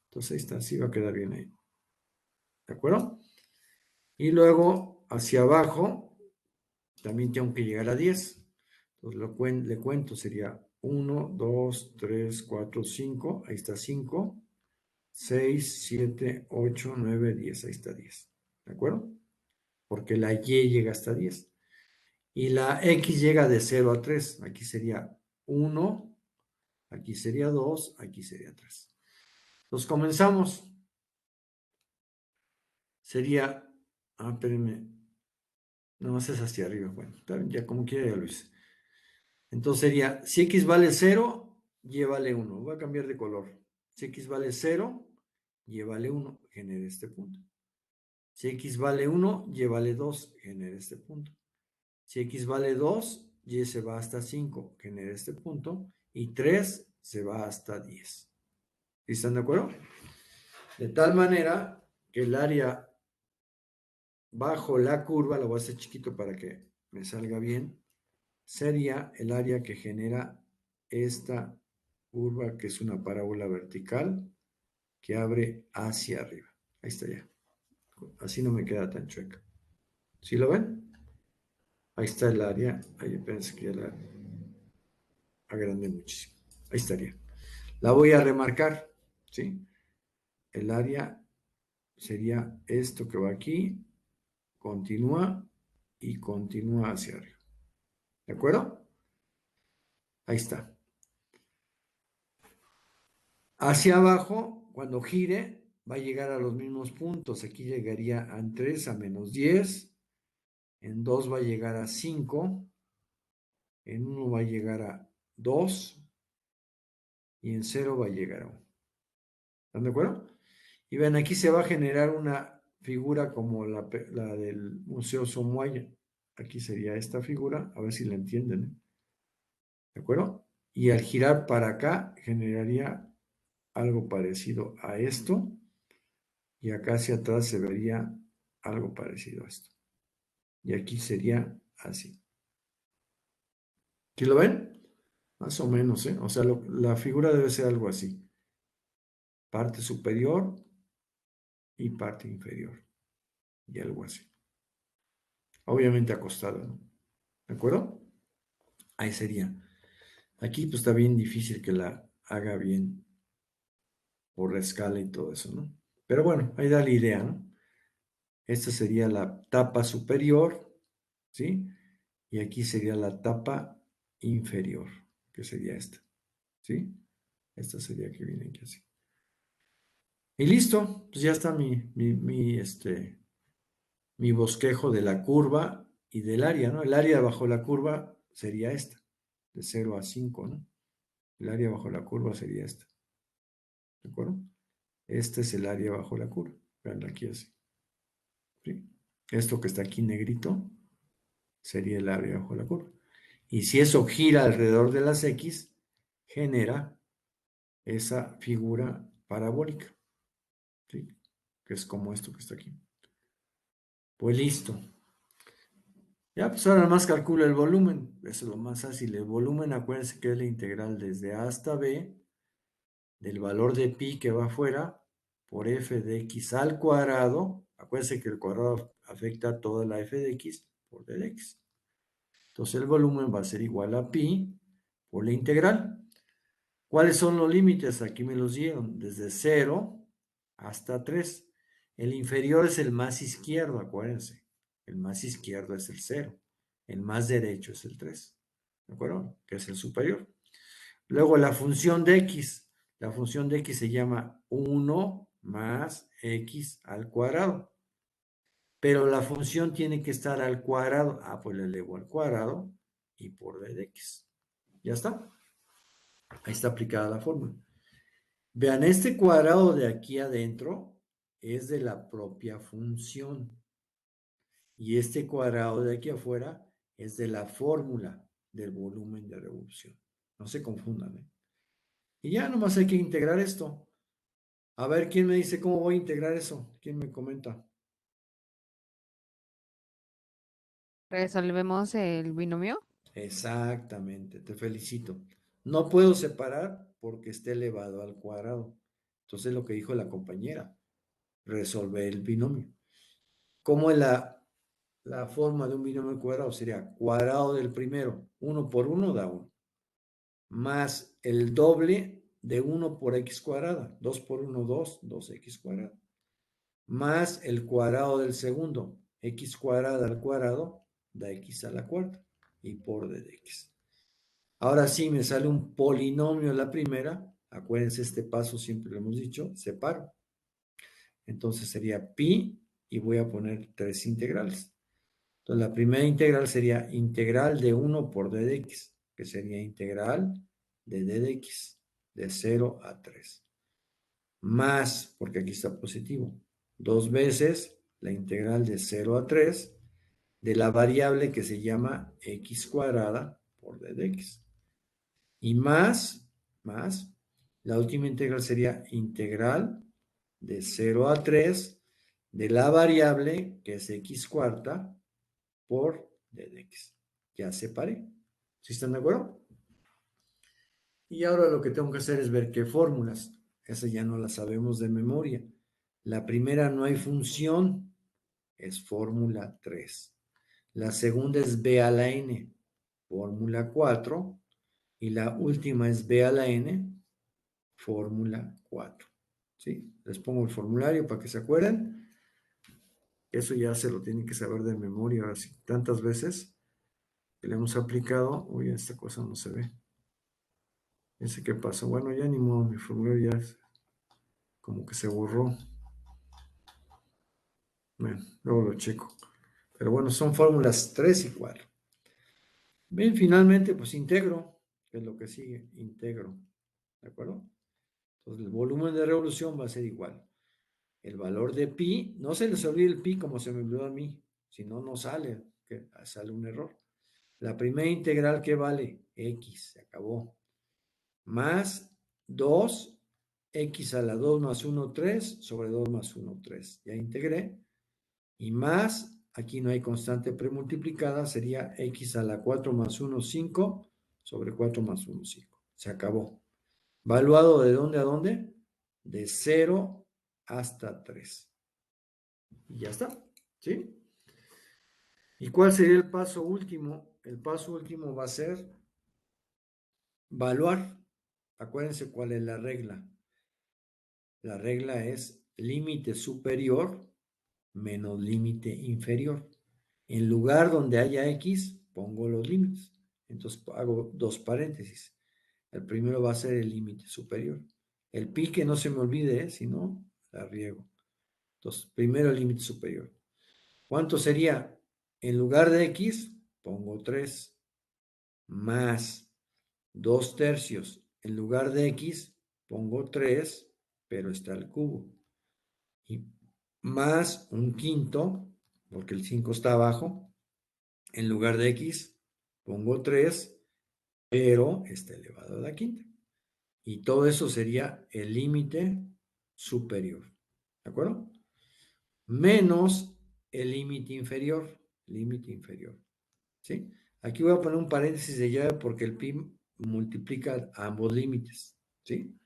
Entonces ahí está, así va a quedar bien ahí. ¿De acuerdo? Y luego hacia abajo también tengo que llegar a 10. Entonces le cuento, sería 1, 2, 3, 4, 5. Ahí está 5. 6, 7, 8, 9, 10. Ahí está 10. ¿De acuerdo? Porque la Y llega hasta 10. Y la X llega de 0 a 3. Aquí sería 1, aquí sería 2, aquí sería 3. Entonces comenzamos. Sería, espérenme, no, es hacia arriba. Bueno, ya como quiera ya lo hice. Entonces sería, si x vale 0, y vale 1. Voy a cambiar de color. Si x vale 0, y vale 1, genera este punto. Si x vale 1, y vale 2, genera este punto. Si x vale 2, y se va hasta 5, genera este punto. Y 3 se va hasta 10. ¿Están de acuerdo? De tal manera que el área bajo la curva, lo voy a hacer chiquito para que me salga bien, sería el área que genera esta curva, que es una parábola vertical que abre hacia arriba. Ahí está ya. Así no me queda tan chueca. ¿Sí lo ven? Ahí está el área. Ahí pensé que ya la agrandé muchísimo. Ahí estaría. La voy a remarcar, ¿sí? El área sería esto que va aquí, continúa y continúa hacia arriba. ¿De acuerdo? Ahí está. Hacia abajo, cuando gire, va a llegar a los mismos puntos. Aquí llegaría en 3 a menos 10, en 2 va a llegar a 5, en 1 va a llegar a 2 y en 0 va a llegar a 1. ¿Están de acuerdo? Y ven, aquí se va a generar una figura como la del Museo Soumaya. Aquí sería esta figura, a ver si la entienden, ¿eh? ¿De acuerdo? Y al girar para acá generaría algo parecido a esto, y acá hacia atrás se vería algo parecido a esto. Y aquí sería así. ¿Sí lo ven? Más o menos, ¿eh? O sea, la figura debe ser algo así. Parte superior y parte inferior. Y algo así. Obviamente acostada, ¿no? ¿De acuerdo? Ahí sería. Aquí pues está bien difícil que la haga bien por la escala y todo eso, ¿no? Pero bueno, ahí da la idea, ¿no? Esta sería la tapa superior, ¿sí? Y aquí sería la tapa inferior, que sería esta, ¿sí? Esta sería que viene aquí así. Y listo, pues ya está mi bosquejo de la curva y del área, ¿no? El área bajo la curva sería esta, de 0 a 5, ¿no? El área bajo la curva sería esta, ¿de acuerdo? Este es el área bajo la curva. Vean aquí así, ¿sí? Esto que está aquí negrito sería el área bajo la curva. Y si eso gira alrededor de las X, genera esa figura parabólica, ¿sí? Que es como esto que está aquí. Pues listo. Ya, pues ahora más calcula el volumen. Eso es lo más fácil. El volumen, acuérdense que es la integral desde A hasta B del valor de pi que va afuera por f de x al cuadrado. Acuérdense que el cuadrado afecta a toda la f de x por d de x. Entonces el volumen va a ser igual a pi por la integral. ¿Cuáles son los límites? Aquí me los dieron. Desde 0 hasta 3. El inferior es el más izquierdo, acuérdense. El más izquierdo es el 0. El más derecho es el 3. ¿De acuerdo? Que es el superior. Luego la función de x. La función de x se llama 1 más x al cuadrado. Pero la función tiene que estar al cuadrado. Ah, pues le elevo al cuadrado y por d de x. ¿Ya está? Ahí está aplicada la fórmula. Vean, este cuadrado de aquí adentro es de la propia función. Y este cuadrado de aquí afuera es de la fórmula del volumen de revolución. No se confundan, ¿eh? Y ya nomás hay que integrar esto. A ver, ¿quién me dice cómo voy a integrar eso? ¿Quién me comenta? Resolvemos el binomio. Exactamente, te felicito. No puedo separar porque esté elevado al cuadrado. Entonces lo que dijo la compañera, resolver el binomio. ¿Cómo es la forma de un binomio cuadrado? Sería cuadrado del primero, 1 por 1 da 1, más el doble de 1 por x cuadrada, 2 por 1, 2, 2x cuadrado, más el cuadrado del segundo, x cuadrada al cuadrado, da x a la cuarta, y por d de x. Ahora sí me sale un polinomio en la primera, acuérdense este paso siempre lo hemos dicho, separo. Entonces sería pi y voy a poner tres integrales. Entonces la primera integral sería integral de 1 por d de x, que sería integral de d de x, de 0 a 3. Más, porque aquí está positivo, dos veces la integral de 0 a 3 de la variable que se llama x cuadrada por d de x. Y más, la última integral sería integral de 0 a 3 de la variable, que es x cuarta, por d de x. Ya separé. ¿Sí están de acuerdo? Y ahora lo que tengo que hacer es ver qué fórmulas. Esas ya no las sabemos de memoria. La primera no hay función, es fórmula 3. La segunda es b a la n, fórmula 4. Y la última es b a la n, fórmula 4. ¿Sí? Les pongo el formulario para que se acuerden. Eso ya se lo tienen que saber de memoria, así tantas veces que le hemos aplicado. Uy, esta cosa no se ve. No sé qué pasó. Bueno, ya ni modo, mi formulario ya como que se borró. Bueno, luego lo checo. Pero bueno, son fórmulas 3 y 4. Bien, finalmente, pues integro, que es lo que sigue, integro. ¿De acuerdo? Entonces, el volumen de revolución va a ser igual. El valor de pi, no se les olvide el pi como se me olvidó a mí, si no, no sale, que sale un error. La primera integral, ¿qué vale? X, se acabó. Más 2, x a la 2 más 1, 3, sobre 2 más 1, 3. Ya integré. Y más, aquí no hay constante premultiplicada, sería x a la 4 más 1, 5, sobre 4 más 1, 5. Se acabó. ¿Valuado de dónde a dónde? De 0 hasta 3. Y ya está. ¿Sí? ¿Y cuál sería el paso último? El paso último va a ser valuar. Acuérdense cuál es la regla. La regla es límite superior menos límite inferior. En lugar donde haya x, pongo los límites. Entonces hago dos paréntesis. El primero va a ser el límite superior. El pi que no se me olvide, si no, la riego. Entonces, primero el límite superior. ¿Cuánto sería? En lugar de x, pongo 3 más 2 tercios. En lugar de x, pongo 3, pero está el cubo. Y más un quinto, porque el 5 está abajo. En lugar de x, pongo 3, pero está elevado a la quinta. Y todo eso sería el límite superior. ¿De acuerdo? Menos el límite inferior. Límite inferior. ¿Sí? Aquí voy a poner un paréntesis de llave porque el pi multiplica ambos límites. ¿Sí?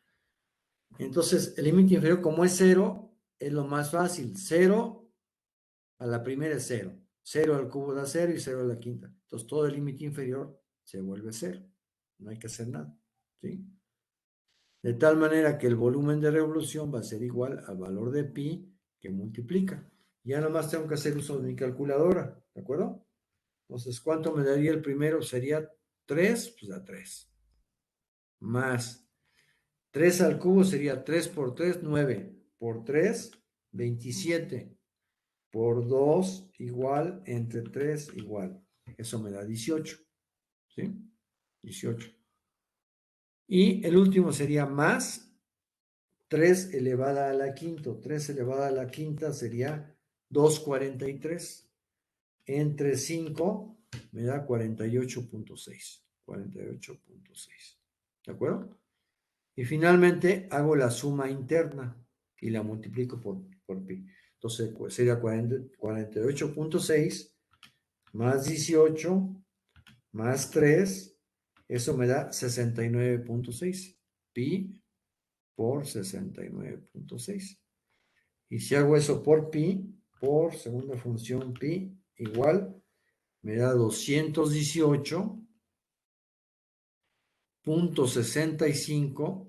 Entonces, el límite inferior, como es 0, es lo más fácil. 0 a la primera es 0. 0 al cubo da 0 y 0 a la quinta. Entonces, todo el límite inferior se vuelve 0. No hay que hacer nada. ¿Sí? De tal manera que el volumen de revolución va a ser igual al valor de pi que multiplica. Ya nomás tengo que hacer uso de mi calculadora. ¿De acuerdo? Entonces, ¿cuánto me daría el primero? Sería 3, pues da 3. Más 3 al cubo sería 3 por 3, 9. Por 3, 27. Por 2 igual, entre 3 igual. Eso me da 18. ¿Sí? 18. Y el último sería más 3 elevada a la quinta. 3 elevada a la quinta sería 243. Entre 5 me da 48.6. 48.6. ¿De acuerdo? Y finalmente hago la suma interna y la multiplico por pi. Entonces sería 48.6 más 18 más 3. Eso me da 69.6. Pi por 69.6. Y si hago eso por pi, por segunda función pi, igual, me da 218.65.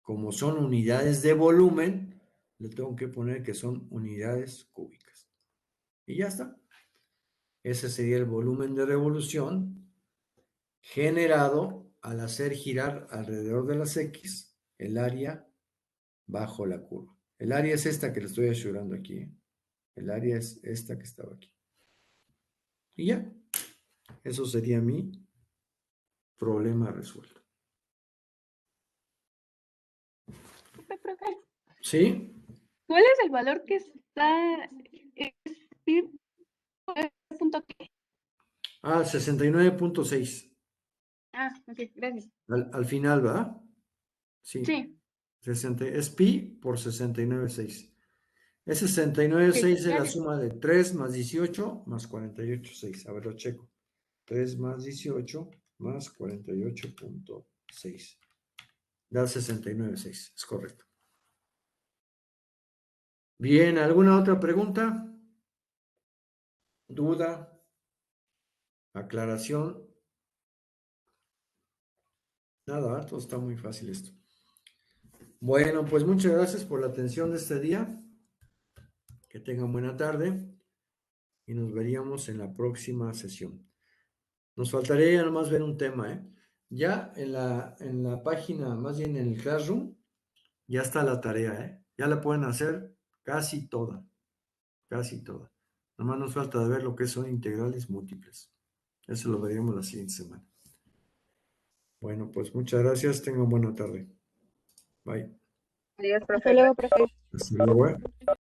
Como son unidades de volumen, le tengo que poner que son unidades cúbicas. Y ya está. Ese sería el volumen de revolución generado al hacer girar alrededor de las X el área bajo la curva. El área es esta que le estoy asegurando aquí. El área es esta que estaba aquí. Y ya. Eso sería mi problema resuelto. Profe, ¿Sí? ¿cuál es el valor que está? Es punto qué? 69.6. Ok, gracias. Al final, ¿verdad? Sí. Sí. 60, es pi por 69.6. Es 69,6 es la Genial. suma de 3 más 18 más 48,6. A ver, lo checo. 3 más 18 más 48,6. Da 69,6. Es correcto. Bien, ¿alguna otra pregunta? ¿Duda? ¿Aclaración? Nada, todo está muy fácil esto. Bueno, pues muchas gracias por la atención de este día. Que tengan buena tarde y nos veríamos en la próxima sesión. Nos faltaría ya nomás ver un tema, ¿eh? Ya en la página, más bien en el Classroom, ya está la tarea, ¿eh? Ya la pueden hacer casi toda, casi toda. Nomás nos falta de ver lo que son integrales múltiples. Eso lo veríamos la siguiente semana. Bueno, pues muchas gracias. Tengan buena tarde. Bye. Adiós, Hasta profe. luego, profe. Hasta luego.